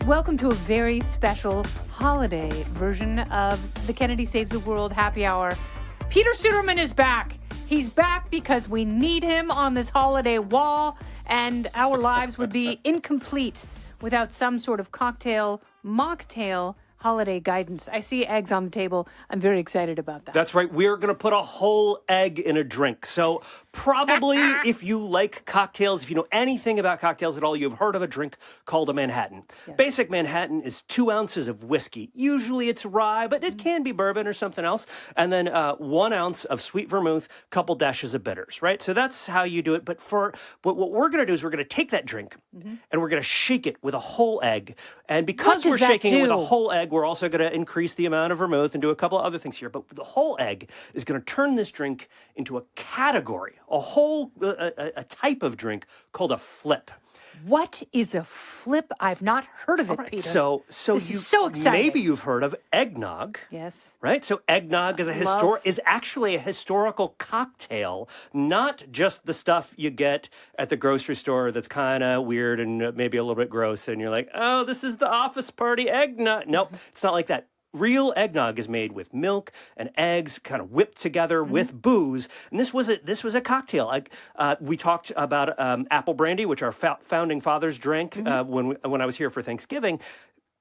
Welcome to a very special holiday version of the Kennedy Saves the World Happy Hour. Peter Suderman is back. He's back because we need him on this holiday wall, and our lives would be incomplete without some sort of mocktail holiday guidance. I see eggs on the table. I'm very excited about that. That's right. We're going to put a whole egg in a drink. So probably if you like cocktails, if you know anything about cocktails at all, you've heard of a drink called a Manhattan. Yes. Basic Manhattan is 2 ounces of whiskey. Usually it's rye, but it can be bourbon or something else. And then 1 ounce of sweet vermouth, couple dashes of bitters, right? So that's how you do it. But what we're going to do is we're going to take that drink and we're going to shake it with a whole egg. And because we're shaking it with a whole egg, we're also going to increase the amount of vermouth and do a couple of other things here. But the whole egg is going to turn this drink into a category, a type of drink called a flip. What is a flip? I've not heard of it, Peter. So this is so exciting. Maybe you've heard of eggnog. Yes. Right? So eggnog is actually a historical cocktail, not just the stuff you get at the grocery store that's kind of weird and maybe a little bit gross, and you're like, oh, this is the office party eggnog. Nope, it's not like that. Real eggnog is made with milk and eggs, kind of whipped together with booze. And this was a cocktail. We talked about apple brandy, which our founding fathers drank when I was here for Thanksgiving.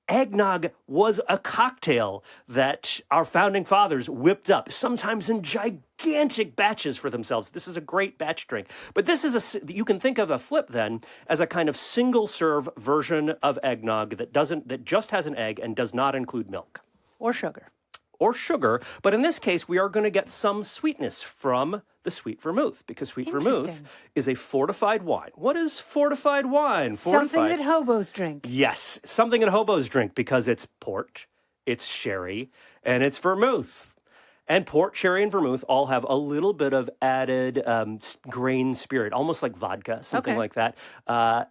Eggnog was a cocktail that our founding fathers whipped up, sometimes in gigantic batches for themselves. This is a great batch drink. But this is you can think of a flip then as a kind of single serve version of eggnog that just has an egg and does not include milk. Or sugar. But in this case, we are going to get some sweetness from the sweet vermouth, because sweet vermouth is a fortified wine. What is fortified wine? Something that hobos drink. Yes, something that hobos drink, because it's port, it's sherry, and it's vermouth. And port, sherry, and vermouth all have a little bit of added grain spirit, almost like vodka, something like that, that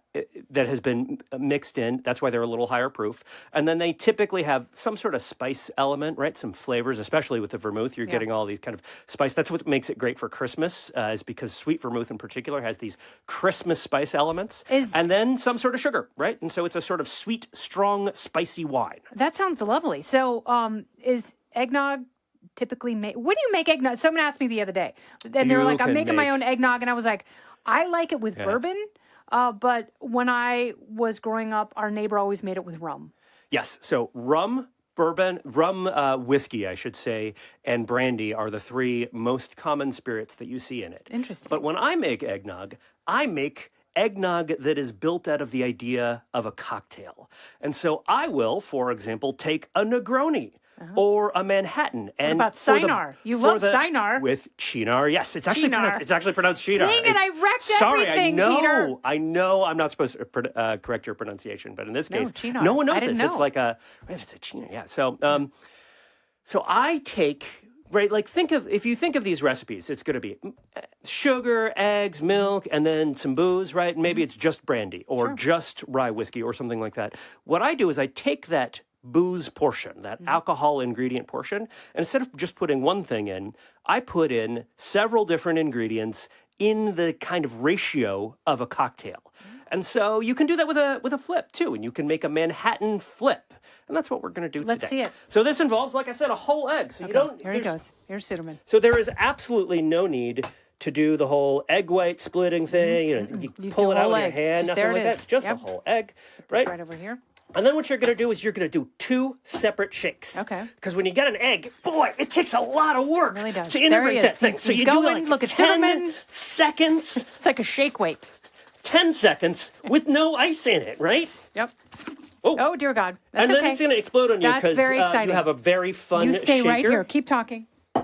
has been mixed in. That's why they're a little higher proof. And then they typically have some sort of spice element, right? Some flavors, especially with the vermouth. You're getting all these kind of spice. That's what makes it great for Christmas, is because sweet vermouth in particular has these Christmas spice elements. And then some sort of sugar, right? And so it's a sort of sweet, strong, spicy wine. That sounds lovely. So is eggnog typically made? When do you make eggnog? Someone asked me the other day, and they were like, I'm making my own eggnog. And I was like, I like it with bourbon. But when I was growing up, our neighbor always made it with rum. Yes. So rum, whiskey, I should say, and brandy are the 3 most common spirits that you see in it. Interesting. But when I make eggnog that is built out of the idea of a cocktail. And so I will, for example, take a Negroni. Or a Manhattan. And what about Cynar? You love Cynar. With Chinar, yes. It's actually pronounced Chinar. Dang it, I wrecked everything, Peter. I know I'm not supposed to correct your pronunciation, but in this case, Chinar. no one knows this. Know. It's like it's a Chinar, yeah. So I take, right, like if you think of these recipes, it's going to be sugar, eggs, milk, and then some booze, right? And maybe it's just brandy or just rye whiskey or something like that. What I do is I take that booze portion, that alcohol ingredient portion, and instead of just putting one thing in, I put in several different ingredients in the kind of ratio of a cocktail. And so you can do that with a flip too, and you can make a Manhattan flip. And that's what we're going to do today. Let's see it. So this involves, like I said, a whole egg. So here he goes. Here's Suderman. So there is absolutely no need to do the whole egg white splitting thing. You pull it out with your hand, nothing like that. Just a whole egg, right? Right over here. And then what you're going to do is you're going to do 2 separate shakes. Okay. Because when you get an egg, boy, it takes a lot of work really does. to integrate that thing. So you do like look at 10 Suderman. Seconds. It's like a shake weight. 10 seconds with no ice in it, right? Yep. Oh dear God. That's and then it's going to explode on you because you have a very fun shaker. You stay right here. Keep talking. Do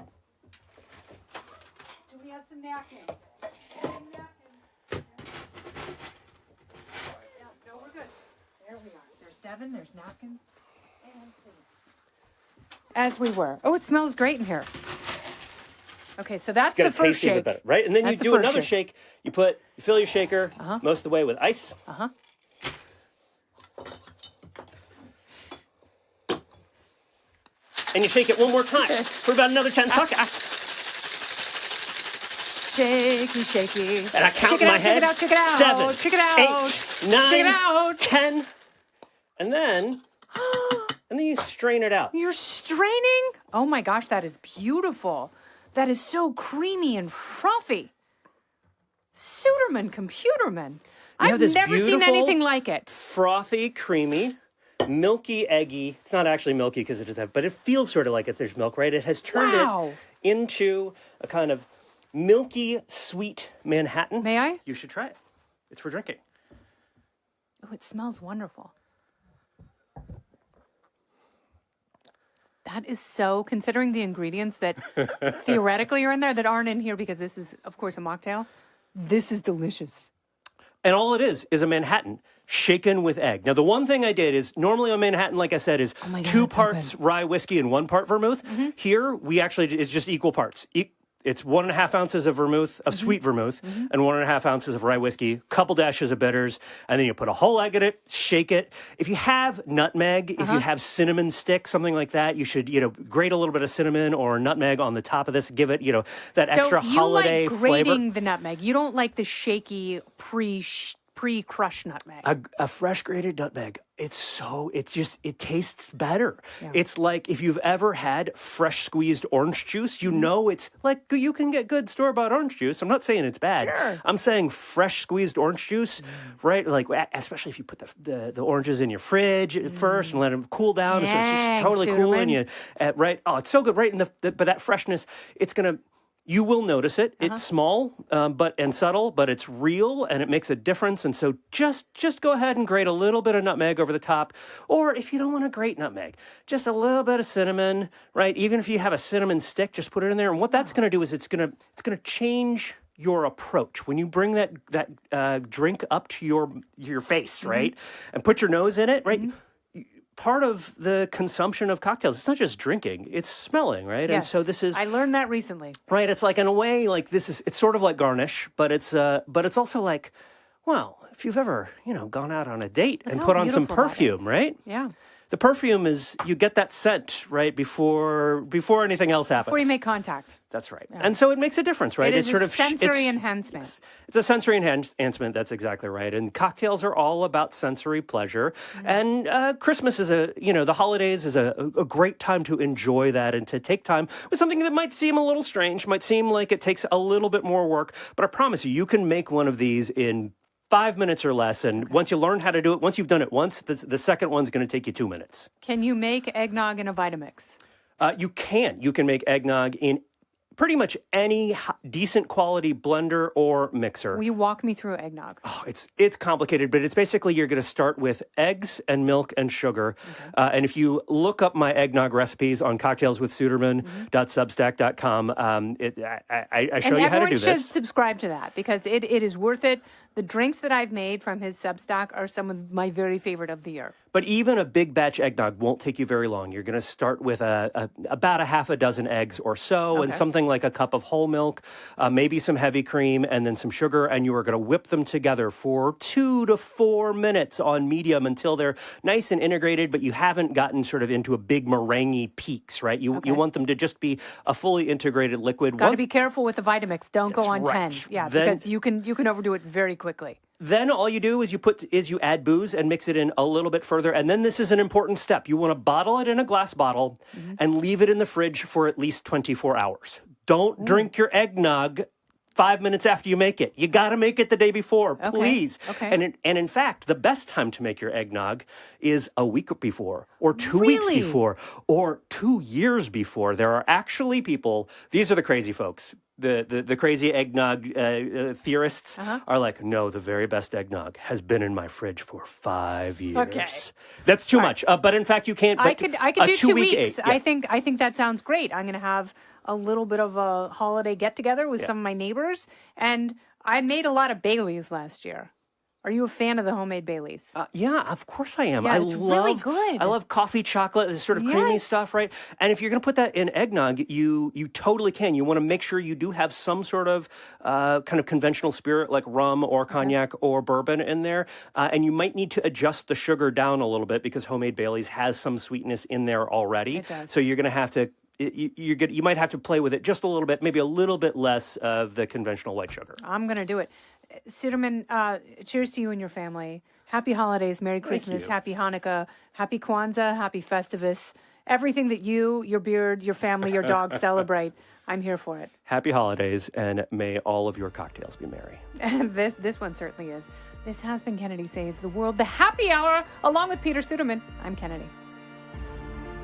we have some napkins? No, we're good. There we are. There's Devin, there's napkins, and as we were. Oh, it smells great in here. Okay, so that's the first shake. Better, right? And then you do another shake. You fill your shaker most of the way with ice. And you shake it one more time for about another 10 seconds. Shaky, shaky. And I count in my head. Check it out, check it out. 7, check it out. 8, 9, 10. And then you strain it out. You're straining? Oh my gosh, that is beautiful. That is so creamy and frothy. Suderman, Computerman. I've never seen anything like it. Frothy, creamy, milky, eggy. It's not actually milky because it doesn't have, but it feels sort of like if there's milk, right? It has turned it into a kind of milky, sweet Manhattan. May I? You should try it. It's for drinking. Oh, it smells wonderful. That is so, considering the ingredients that theoretically are in there that aren't in here because this is, of course, a mocktail. This is delicious. And all it is a Manhattan shaken with egg. Now, the one thing I did is normally a Manhattan, like I said, is 2 parts rye whiskey and 1 part vermouth. Here, it's just equal parts. It's 1.5 ounces of vermouth, of sweet vermouth, and 1.5 ounces of rye whiskey, couple dashes of bitters, and then you put a whole egg in it, shake it. If you have nutmeg, if you have cinnamon stick, something like that, you should, grate a little bit of cinnamon or nutmeg on the top of this, give it, that extra holiday flavor. So you like grating the nutmeg. You don't like the shaky pre-crushed nutmeg. A fresh grated nutmeg. It tastes better. Yeah. It's like if you've ever had fresh squeezed orange juice, it's like you can get good store-bought orange juice. I'm not saying it's bad. Sure. I'm saying fresh squeezed orange juice, right? Like, especially if you put the oranges in your fridge first and let them cool down. So it's just totally cool. And right? Oh, it's so good. Right. But that freshness, you will notice it. It's small, and subtle, but it's real, and it makes a difference. And so just go ahead and grate a little bit of nutmeg over the top, or if you don't want to grate nutmeg, just a little bit of cinnamon, right? Even if you have a cinnamon stick, just put it in there. And what that's going to do is it's going to change your approach when you bring that drink up to your face, right, and put your nose in it, right. Part of the consumption of cocktails, it's not just drinking, it's smelling, right? Yes. And so I learned that recently. Right, it's like, in a way, like it's sort of like garnish, but it's also like, well, if you've ever, gone out on a date and put on some perfume, right? Yeah. The perfume is, you get that scent, right, before anything else happens. Before you make contact. That's right. Yeah. And so it makes a difference, right? It's sort of sensory enhancement. It's a sensory enhancement, that's exactly right. And cocktails are all about sensory pleasure. And Christmas is the holidays is a great time to enjoy that and to take time with something that might seem a little strange, might seem like it takes a little bit more work. But I promise you can make one of these in 5 minutes or less, and once you learn how to do it, once you've done it once, the second one's going to take you 2 minutes. Can you make eggnog in a Vitamix? You can. You can make eggnog in pretty much any decent quality blender or mixer. Will you walk me through eggnog? Oh, it's complicated, but it's basically you're going to start with eggs and milk and sugar. And if you look up my eggnog recipes on cocktailswithsuderman.substack.com, I show you how to do this. And everyone should subscribe to that because it is worth it. The drinks that I've made from his Substack are some of my very favorite of the year. But even a big batch eggnog won't take you very long. You're going to start with about a half a dozen eggs or so, and something like a cup of whole milk, maybe some heavy cream, and then some sugar, and you are going to whip them together for 2 to 4 minutes on medium until they're nice and integrated, but you haven't gotten sort of into a big meringue peaks, right? You want them to just be a fully integrated liquid. Got to be careful with the Vitamix. Don't go on 10. Yeah, then, because you can overdo it very quickly. Then all you do is you add booze and mix it in a little bit further. And then this is an important step. You want to bottle it in a glass bottle and leave it in the fridge for at least 24 hours. Don't drink your eggnog 5 minutes after you make it. You got to make it the day before, please. Okay. And in fact, the best time to make your eggnog is a week before, or 2 weeks before, or 2 years before. There are actually people, these are the crazy folks. The crazy eggnog theorists are like, no, the very best eggnog has been in my fridge for 5 years. Okay. That's too much. But in fact, you can't. I could do 2 weeks. Yeah. I think that sounds great. I'm going to have a little bit of a holiday get together with some of my neighbors, and I made a lot of Baileys last year. Are you a fan of the homemade Baileys? Yeah, of course I am. Yeah, it's really good. I love coffee chocolate, this sort of creamy stuff, right? And if you're going to put that in eggnog, you totally can. You want to make sure you do have some sort of kind of conventional spirit like rum or cognac or bourbon in there. And you might need to adjust the sugar down a little bit because homemade Baileys has some sweetness in there already. It does. So you're going to have to you might have to play with it just a little bit, maybe a little bit less of the conventional white sugar. I'm going to do it. Suderman, cheers to you and your family. Happy holidays, Merry Christmas, Happy Hanukkah, Happy Kwanzaa, Happy Festivus. Everything that you, your beard, your family, your dog celebrate, I'm here for it. Happy holidays, and may all of your cocktails be merry. And this one certainly is. This has been Kennedy Saves the World, the happy hour, along with Peter Suderman. I'm Kennedy.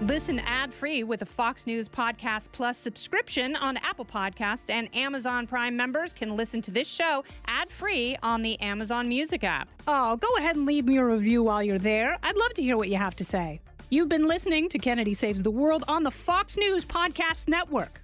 Listen ad-free with a Fox News Podcast Plus subscription on Apple Podcasts, and Amazon Prime members can listen to this show ad-free on the Amazon Music app. Oh, go ahead and leave me a review while you're there. I'd love to hear what you have to say. You've been listening to Kennedy Saves the World on the Fox News Podcast Network.